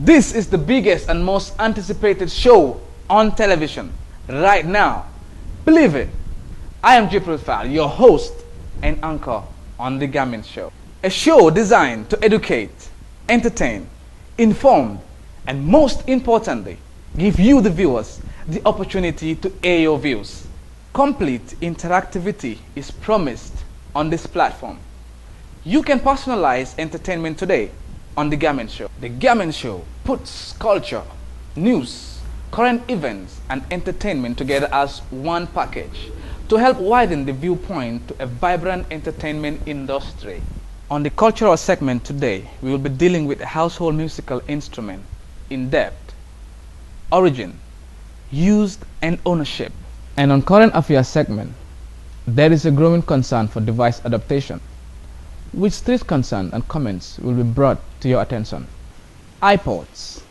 This is the biggest and most anticipated show on television right now. Believe it. I am Jibril Fal, your host and anchor on the Gament Show. A show designed to educate, entertain, inform, and most importantly, give you the viewers the opportunity to air your views. Complete interactivity is promised on this platform. You can personalize entertainment today on the Gament Show. The Gament Show puts culture, news, current events, and entertainment together as one package to help widen the viewpoint to a vibrant entertainment industry. On the cultural segment today, we will be dealing with a household musical instrument in depth, origin, used, and ownership. And on current affairs segment, there is a growing concern for device adaptation, which street concern and comments will be brought to your attention. iPods,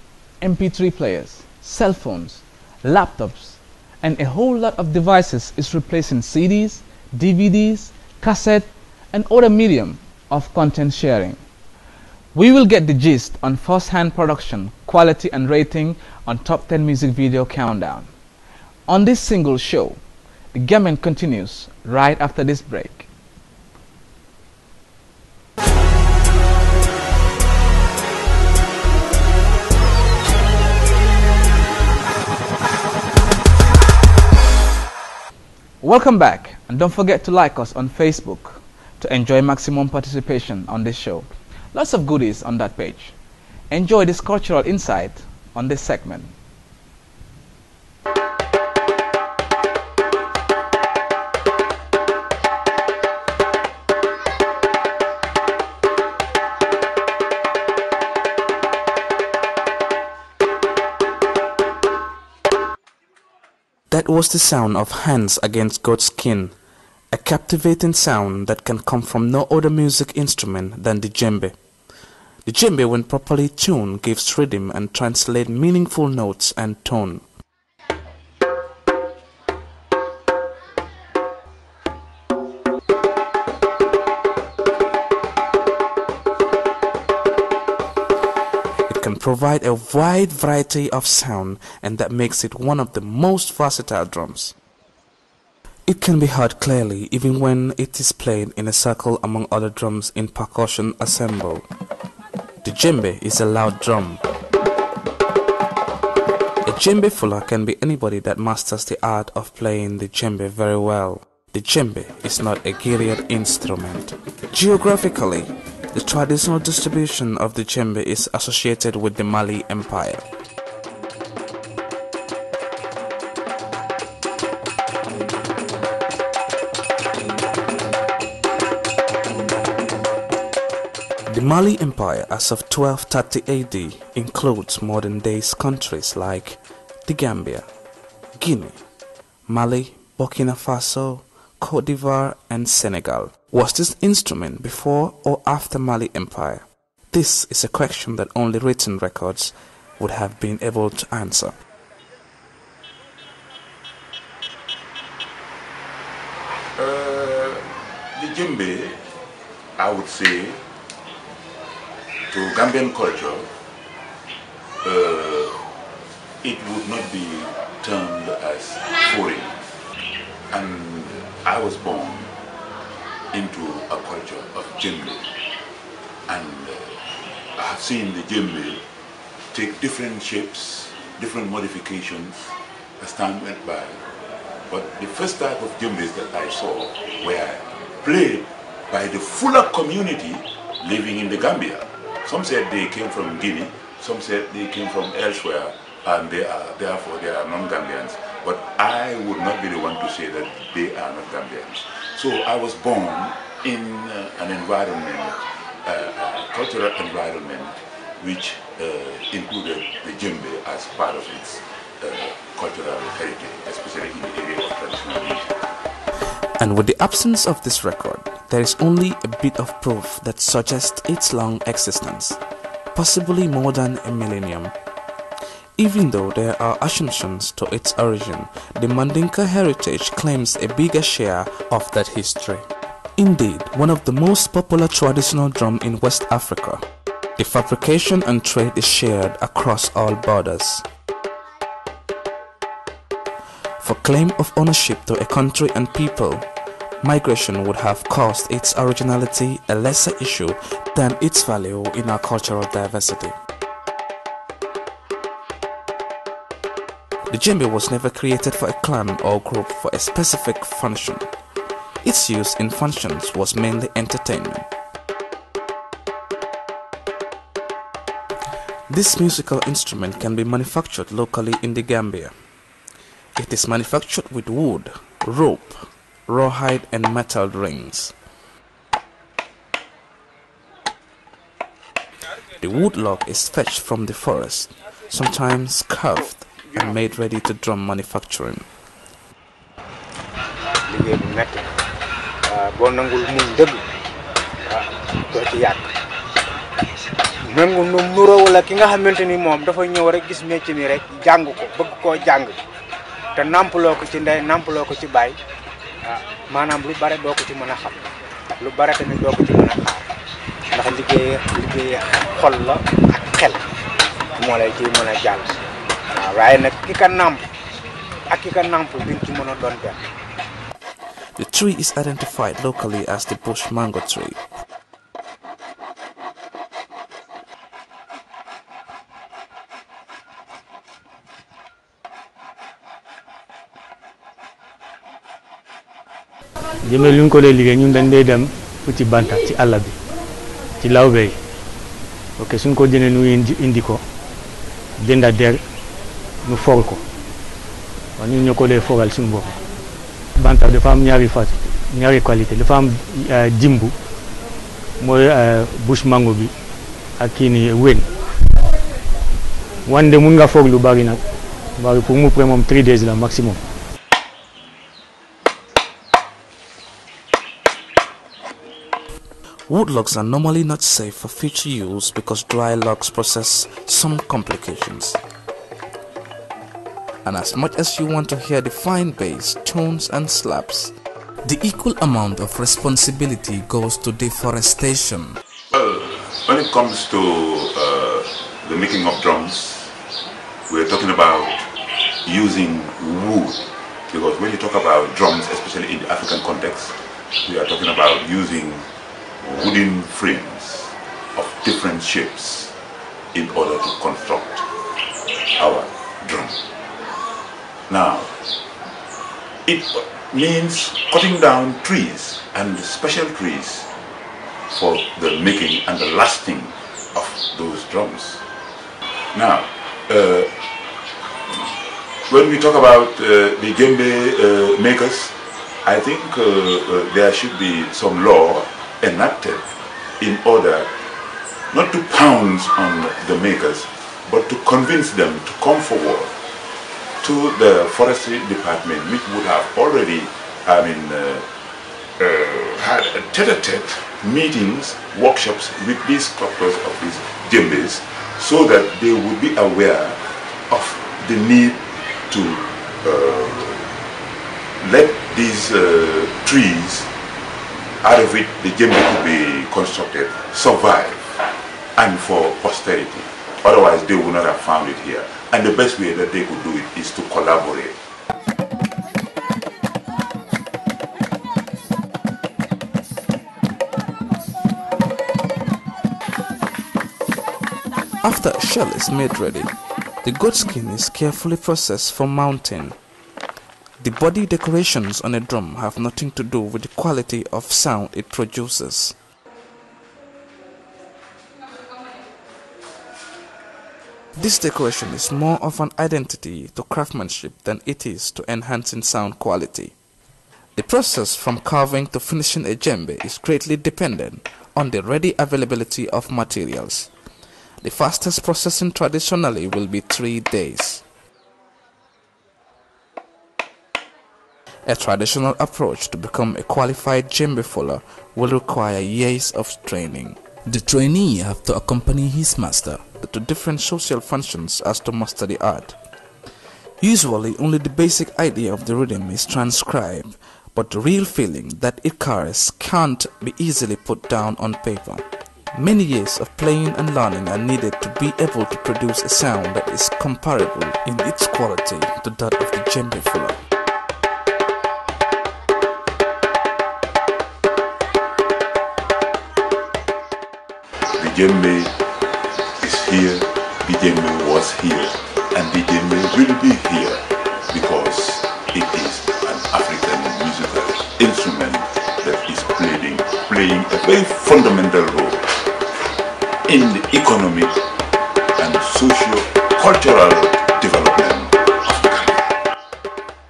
MP3 players, cell phones, laptops, and a whole lot of devices is replacing CDs, DVDs, cassette, and other medium of content sharing. We will get the gist on first-hand production, quality, and rating on Top 10 Music Video Countdown. On this single show, the Gament continues right after this break. Welcome back, and don't forget to like us on Facebook to enjoy maximum participation on this show. Lots of goodies on that page. Enjoy this cultural insight on this segment. That was the sound of hands against goat skin, a captivating sound that can come from no other music instrument than the djembe. The djembe, when properly tuned, gives rhythm and translates meaningful notes and tone. Provide a wide variety of sound, and that makes it one of the most versatile drums. It can be heard clearly even when it is played in a circle among other drums in percussion ensemble. The djembe is a loud drum. A djembe fuller can be anybody that masters the art of playing the djembe very well. The djembe is not a guerrilla instrument. Geographically, the traditional distribution of the djembe is associated with the Mali Empire. The Mali Empire as of 1230 AD includes modern-day countries like the Gambia, Guinea, Mali, Burkina Faso, Cote d'Ivoire, and Senegal. Was this instrument before or after Mali Empire? This is a question that only written records would have been able to answer. The djembe, I would say, to Gambian culture, it would not be termed as foreign. And I was born into a culture of djembe, and I have seen the djembe take different shapes, different modifications as time went by. But the first type of djembes that I saw were played by the fuller community living in the Gambia. Some said they came from Guinea, some said they came from elsewhere, and therefore they are non-Gambians. But I would not be the one to say that they are not Gambians. So I was born in an environment, cultural environment, which included the djembe as part of its cultural heritage, especially in the area of traditional music. And with the absence of this record, there is only a bit of proof that suggests its long existence, possibly more than a millennium. Even though there are assumptions to its origin, the Mandinka heritage claims a bigger share of that history. Indeed, one of the most popular traditional drum in West Africa, the fabrication and trade is shared across all borders. For claim of ownership to a country and people, migration would have caused its originality a lesser issue than its value in our cultural diversity. The djembe was never created for a clan or group for a specific function. Its use in functions was mainly entertainment. This musical instrument can be manufactured locally in the Gambia. It is manufactured with wood, rope, rawhide and metal rings. The wood log is fetched from the forest, sometimes carved and made ready to drum manufacturing. manam lu bare doko ci mëna xam lu bare tamit doko ci mëna xaar ndax liggéey xol la ak xel mo lay ci mëna jall waye nak ki ka namp ak ki ka namp duñ ci mëna don ben. The tree is identified locally as the bush mango tree. jëmé luñ ko lay liggéey ñun dañ day dem ci banta ci alla bi ci lawbe ok suñ ko jëne ñu indi ko jënda der ñu for ko wa ñun ñoko lay foral suñ bop banta dafa am ñaari qualité dafa am jimbu moy bush mango bi ak kini wen wande mun nga for lu bari nak bari pour mu pré mom 3 days la maximum. Wood logs are normally not safe for future use because dry logs possess some complications. And as much as you want to hear the fine bass, tones and slaps, the equal amount of responsibility goes to deforestation. When it comes to the making of drums, we're talking about using wood, because when you talk about drums, especially in the African context, we are talking about using wooden frames of different shapes in order to construct our drum. Now, it means cutting down trees and special trees for the making and the lasting of those drums. Now, when we talk about the djembe makers, I think there should be some law enacted in order not to pounce on the makers, but to convince them to come forward to the forestry department, which would have already, had a tete-a-tete meetings, workshops with these sculptors of these djembes, so that they would be aware of the need to let these trees, out of which the djembe could be constructed, survive and for posterity. Otherwise they would not have found it here. And the best way that they could do it is to collaborate. After a shell is made ready, the goat skin is carefully processed for mounting. The body decorations on a drum have nothing to do with the quality of sound it produces. This decoration is more of an identity to craftsmanship than it is to enhancing sound quality. The process from carving to finishing a djembe is greatly dependent on the ready availability of materials. The fastest processing traditionally will be 3 days. A traditional approach to become a qualified djembe fuller will require years of training. The trainee have to accompany his master to different social functions as to master the art. Usually only the basic idea of the rhythm is transcribed, but the real feeling that it carries can't be easily put down on paper. Many years of playing and learning are needed to be able to produce a sound that is comparable in its quality to that of the djembe fuller. The djembe is here, the djembe was here, and the djembe will be here because it is an African musical instrument that is playing a very fundamental role in the economic and socio-cultural development of the country.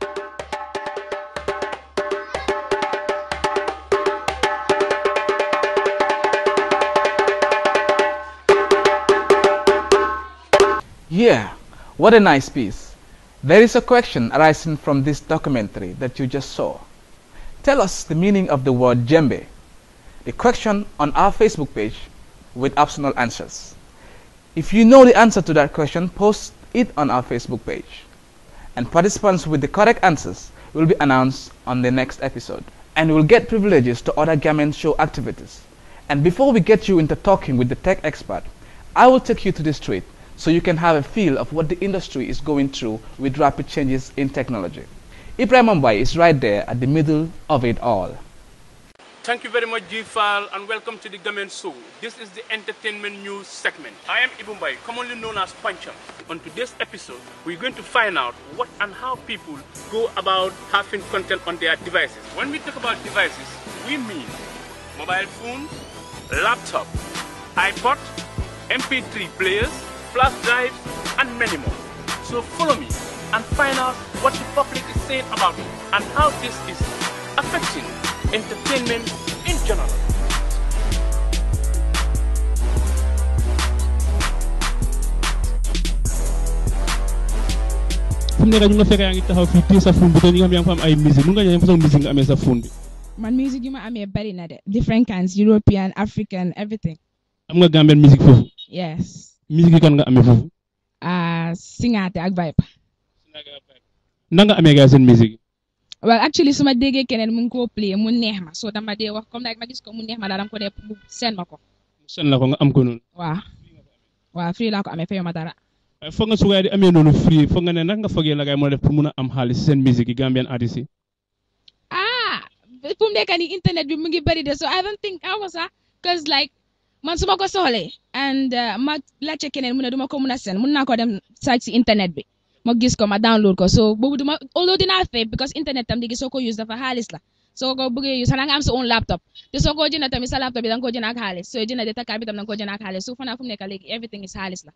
Yeah, what a nice piece. There is a question arising from this documentary that you just saw. Tell us the meaning of the word djembe. The question on our Facebook page with optional answers. If you know the answer to that question, post it on our Facebook page. And participants with the correct answers will be announced on the next episode and will get privileges to other Gament show activities. And before we get you into talking with the tech expert, I will take you to the street so you can have a feel of what the industry is going through with rapid changes in technology. Ibrahim Mumbai is right there at the middle of it all. Thank you very much, G-File, and welcome to the Gament Show. This is the entertainment news segment. I am Ibumbai, commonly known as Pancham. On today's episode, we're going to find out what and how people go about having content on their devices. When we talk about devices, we mean mobile phones, laptop, iPod, MP3 players, flash drives, and many more. So follow me and find out what the public is saying about it and how this is affecting entertainment in general. fu mu nekk ñu nga fekk yaa ngi taxaw fii téye sa phone bi te ñi nga xam yaa ngi fa am ay musique mun nga ñëw façon musique nga amee sa phone bi. Man musique yu ma amee bari na de different kinds, European, African, everything. am nga Gambian musique foofu. Yes. musique yi kan nga amee foofu. Singaate ak Vibe. na nga amee gars seen musique. Well, actually su ma déggee keneen mu ngi koo play mu neex ma so dama dee wax comme nag ma gis ko mu neex ma daal dama ko dee seen ma ko. seen la ko nga am ko noonu. waaw free laa ko amee fayoo ma dara. foog nga su di amee noonu free foog nga ne nag nga fogee la ngay mën a def pour mun a am xaalis seen musique yi Gambian artistes yi. fu mu nekk nii internet bi mu ngi bëri de so I don't think I was cause like man su ma ko soxlee and ma laajte keneen mu ne duma ko mun a seen mun naa ko dem search si internet bi ma gis ko ma download ko so boobu duma although dinaa fay because internet tam léegi soo ko use dafa xaalis la soo ko bëggee use xanaa nga am sa own laptop te soo ko jënd tamit sa laptop bi da nga ko jënd ak xaalis soo jënd de takkaay bi tam da nga ko jënd ak xaalis so fanaa fu mu nekk léegi everything is xaalis la.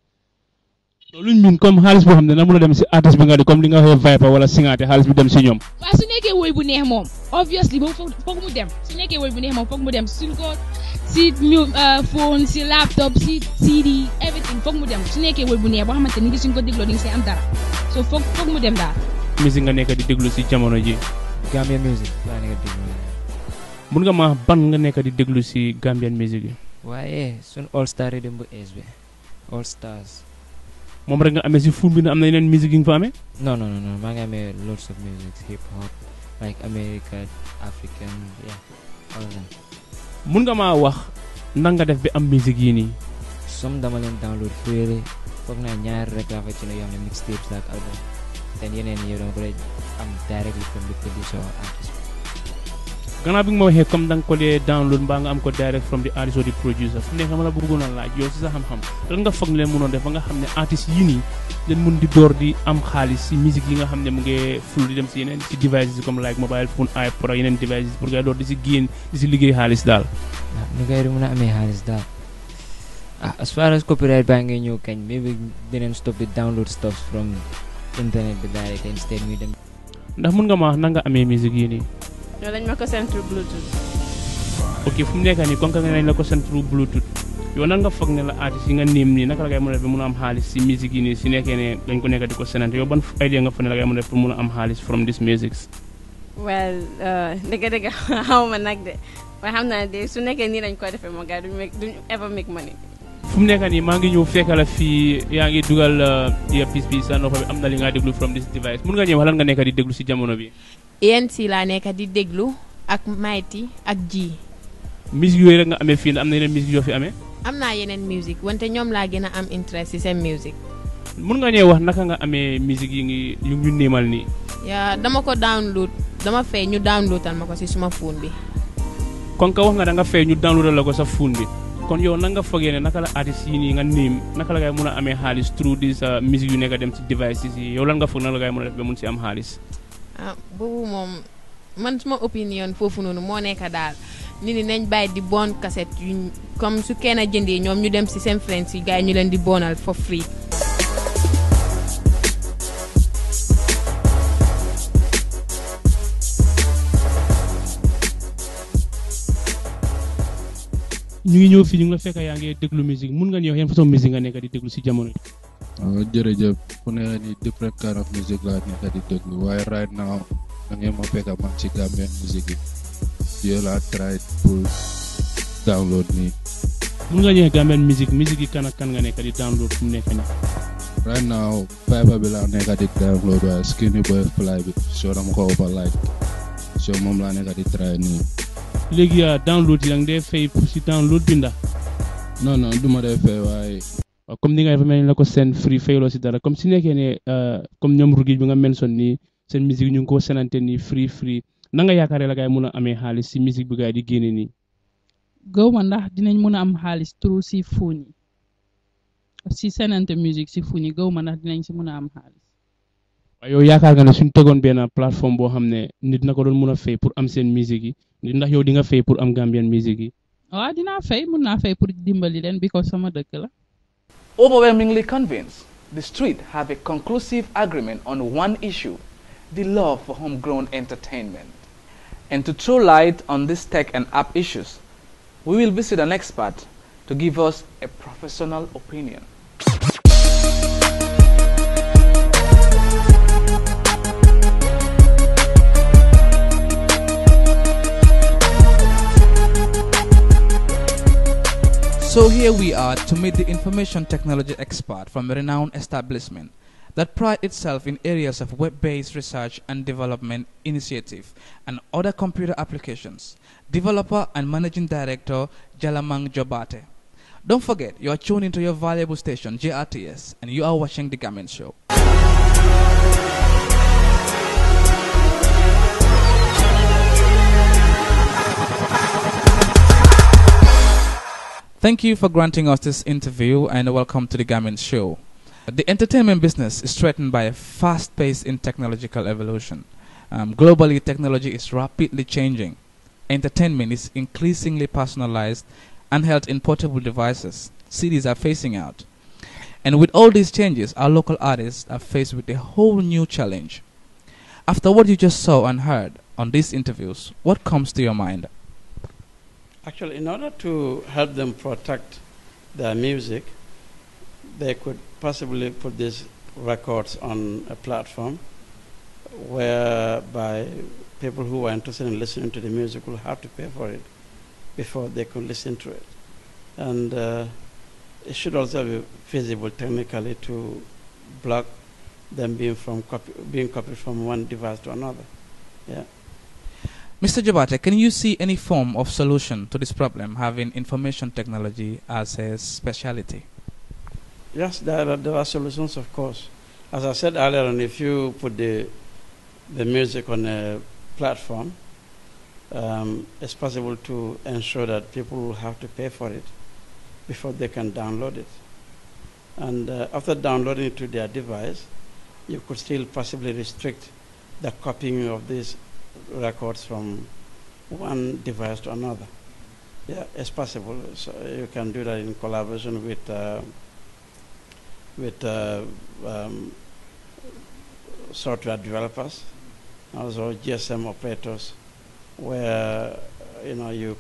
luñ min comme xaalis boo xam ne na mun a dem si artiste bi nga di comme li nga waxee Viper wala Singaate xaalis bi dem si ñoom. waaw su nekkee woy bu neex moom obviously boobu foog mu dem su nekkee woy bu neex moom foog mu dem suñ ko si phone si laptop si CD everything foog mu dem su nekkee woy bu neex boo xamante ni suñ ko dégloo di nga si am dara so foog mu dem daal. musique nga nekk di déglu si jamono ji. Gambian music laa nekk di déglu. mun nga ma ban nga nekk di déglu si Gambian musique yi. waaye suñ all star rhythm bu es bi all stars. moom rek nga amee si phone bi ne am na yeneen musique yi nga fa amee. non maa ngi amee lots of music hip hop like American African yeah all of them. mun nga maa wax nan nga def bi am musique yi nii. some dama leen download freely foog naa ñaar rek laa fa ci ne yoo xam ne mixtapes ak album te yeneen yi dama ko am directly from the producer or artist. gannaaw bi nga ma waxee comme da nga ko dee download mbaa nga am ko direct from the artist or the producer fu nekk ma la bëggoon a laaj yow si sa xam-xam lan nga foog ne leen mënoon def ba nga xam ne artistes yi nii leen mun di door di am xaalis si musique yi nga xam ne mu ngi ful di dem si yeneen si devices comme like mobile phone iPod ak yeneen devices pour ngay door di si génn di si liggéey xaalis daal. waaw ni ngay mën a amee xaalis daal as far as copyright baa ngay ñëw kañ maybe dinañ stop di download stuff from internet bi direct instead ñu dem. ndax mun nga ma wax nan nga amee musique yi nii. No, dañ ma ko send through Bluetooth. ok fu mu nekk nii comme que nañ la ko send through Bluetooth yow nan nga foog ne la artiste yi nga néem nii naka la ngay mën a def ba mën a am xaalis si musique yi nii si nekkee ne dañ ko nekk di ko senante yow ban idea nga foog ne la ngay mën a def pour mën a am xaalis from this music. Well, dëgg xaw ma nag de waaye xam naa de su nekkee nii dañ ko defee moo gars duñ ever make money. fu mu nekk nii maa ngi ñëw fekk la fii yaa ngi dugal earpiece bi sa noppa bi am na li nga déglu from this device mun nga ñëw lan nga nekk di déglu si jamono bi. ANC laa nekk di déglu ak Mighty ak G. musique yooyu rek nga amee fii am na yeneen musique yoo fi amee. am naa yeneen musique wante ñoom laa gën a am interest ci seen musique. mun nga ñëw wax naka nga amee musique yi ngi yu ñu néemal nii. yaa dama ko download dama fay ñu downloadal ma ko ci suma phone bi. kon ka wax nga da nga fay ñu downloadal la ko sa phone bi kon yow nan nga fogee ne naka la artiste yi nii nga néem naka la ngay mun a amee xaalis through this musique yu nekk dem ci devices yi yow lan nga foog naka la ngay mun a def ba mun ci am xaalis. boobu moom man suma opinion foofu noonu moo nekk daal nit ñi nañ bàyyi di bon cassette yu comme su kenn jëndee ñoom ñu dem ci seen friends yi gars yi ñu leen di bonal for free. ñu ngi ñëw fii ñu ngi la fekk yaa ngi déglu musique mun nga ñëw yan façon musique nga nekk di déglu si jamono yi. jërëjëf fu ne ni different kind of music laa nekk di déglu waaye right now da ngeen ma fekk man ci Gambian musique yi laa try pour download nii. mun nga ñëw Gambian musique yi kan ak kan nga nekk di download fu mu nekk nii. right now Fiverr bi laa nekk di download waaye Skinny Boy Fly bi soo dama ko over like soo moom laa nekk di try nii. léegi download yi da nga dee fay pour si download bi ndax. non du ma dee fay waaye. comme ni nga fa mel ni la ko seen free fayloo si dara comme si nekkee ne comme ñoom rugij bi nga mention nii seen musique ñu ngi ko senante nii free na nga yaakaaree la gaay mun a amee xaalis si musique bi gaay di génne nii. gaw ma ndax dinañ mun a am xaalis trop si phone yi si senante musique si phone yi gaw ma ndax dinañ si mun a am xaalis. waaye yow yaakaar nga ne suñ tegoon benn plateforme boo xam ne nit na ko doon mun a fay pour am seen musique yi ndax yow di nga fay pour am Gambian musique yi. waaw dinaa fay mun naa fay pour dimbali leen because sama dëkk la. Overwhelmingly convinced, the street have a conclusive agreement on one issue, the love for homegrown entertainment. And to throw light on these tech and app issues, we will visit an expert to give us a professional opinion. So here we are to meet the information technology expert from a renowned establishment that prides itself in areas of web-based research and development initiative and other computer applications, developer and managing director Jalamang Jobate. Don't forget, you are tuned into your valuable station JRTS and you are watching The Gament Show. Thank you for granting us this interview and welcome to The Gament Show. The entertainment business is threatened by a fast pace in technological evolution. Globally, technology is rapidly changing. Entertainment is increasingly personalized and held in portable devices. CDs are phasing out. And with all these changes, our local artists are faced with a whole new challenge. After what you just saw and heard on these interviews, what comes to your mind? Actually, in order to help them protect their music, they could possibly put these records on a platform whereby people who are interested in listening to the music will have to pay for it before they could listen to it. And it should also be feasible technically to block them being copied from one device to another. Yeah. Mr. Jabate, can you see any form of solution to this problem, having information technology as a specialty? Yes, there are solutions, of course. As I said earlier, and if you put the music on a platform, it's possible to ensure that people will have to pay for it before they can download it. And after downloading it to their device, you could still possibly restrict the copying of these records from one device to another. Yeah, it's possible. So you can do that in collaboration with software developers, also GSM operators, where you know you